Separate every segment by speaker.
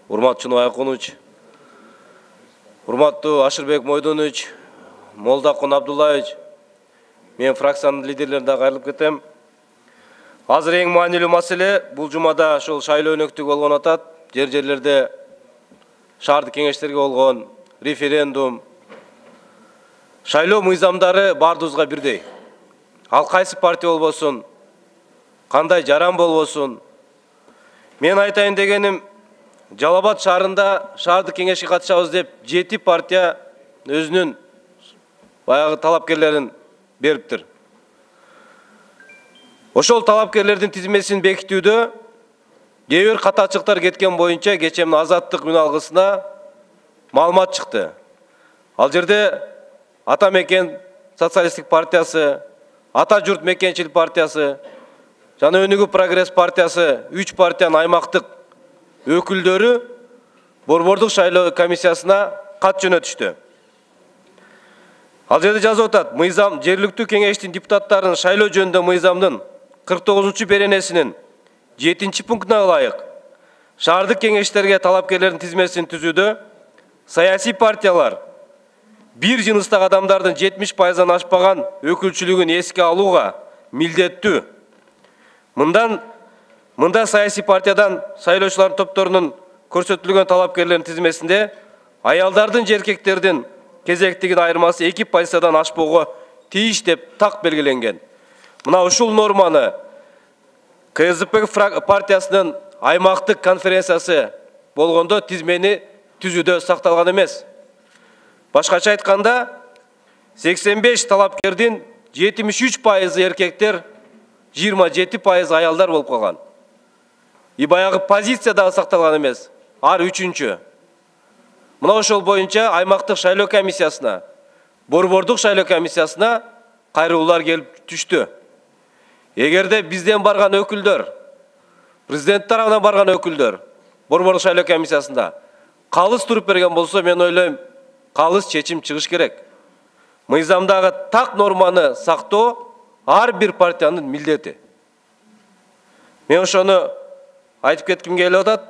Speaker 1: Урматтуу Айкунович, урматтуу Ашырбек Мойдонович, Молдакун Абдуллаевич, мен фракциянын лидерлерине кайрылып кетем. Азыр эң маанилүү маселе бул жумада ошол шайлоо өнөктүгү болгон атат. Жерлерде шаардык кеңештерге болгон референдум, шайлоо мыйзамдары бардыбызга бирдей. Ал кайсы партия болбосун, кандай жаран болбосун. Мен айтайын дегеним, Жалал Абад шаарында шаардык кеңешке катышабыз деп 7 партия өзүнүн баягы талапкерлерин бериптир. Ошол талапкерлердин тизмесин бекитүүдө кээ бир катачылыктар кеткен боюнча кечээ Азаттык үн алгысына маалымат чыкты. Ал жерде Ата Мекен социалисттик партиясы, Ата Журт Мекенчилик партиясы жана Өнүгүү Прогресс партиясы 3 партиянын аймактык өкүлдөрү Борбордук шайлоо комиссиясына кат жөнөтүштү. Ал жерде жазып атат: мыйзам жергиликтүү кеңештин депутаттарынын шайлоо жөнүндө мыйзамдын 49-беренесинин 7-пунктуна ылайык шаардык кеңештерге талапкерлердин тизмесин түзүүдө саясий партиялар бир жыныстагы адамдардын 70%-дан ашпаган өкүлчүлүгүн эске алууга милдеттүү. Мында саясий партиядан шайлоочулардын топторунун көрсөтүлгөн талапкерлердин тизмесинде аялдардын же эркектердин кезектигин айырмасы 2%-дан ашпоого тийиш деп так белгиленген. Мына ушул норманы КСДП партиясынын аймактык конференциясы болгондо тизмени түзүүдө сакталган эмес. Башкача айтканда 85 талапкердин 73% эркектер, 27% аялдар болуп калган. И баягы позиция дагы сакталган эмес. Ар 3-чү. Мына ошол боюнча аймактык шайлоо комиссиясына, Борбордук шайлоо комиссиясына кайрылуулар келип түштү. Эгерде бизден барган өкүлдөр, президент тарабынан барган өкүлдөр Борбордук шайлоо комиссиясында калыс туруп берген болсо, мен ойлойм, калыс чечим чыгыш керек. Мыйзамдагы так норманы сактоо ар бир партиянын милдети. Мен ошону айтып кетким келип атат.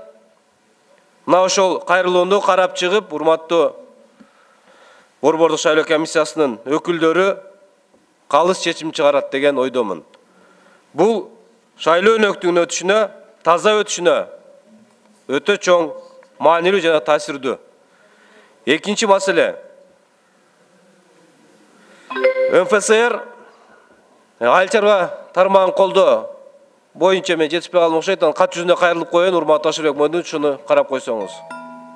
Speaker 1: Мына ошол кайрылууну карап чыгып, урматтуу Борбордук шайлоо комиссиясынын өкүлдөрү калыс чечим чыгарат деген ойдомун. Бул шайлоо өнөктүгүнүн өтүшүнө, таза өтүшүнө өтө чоң маанилүү жана таасирдүү. Экинчи маселе. МФСР айыл чарба тармагын колдоо боюнча мен жетишпей калдым окшойт. Кат жүзүнө кайрылып коеюн, урматтуу Ашырбек Мойдонович, ушуну карап койсоңуз.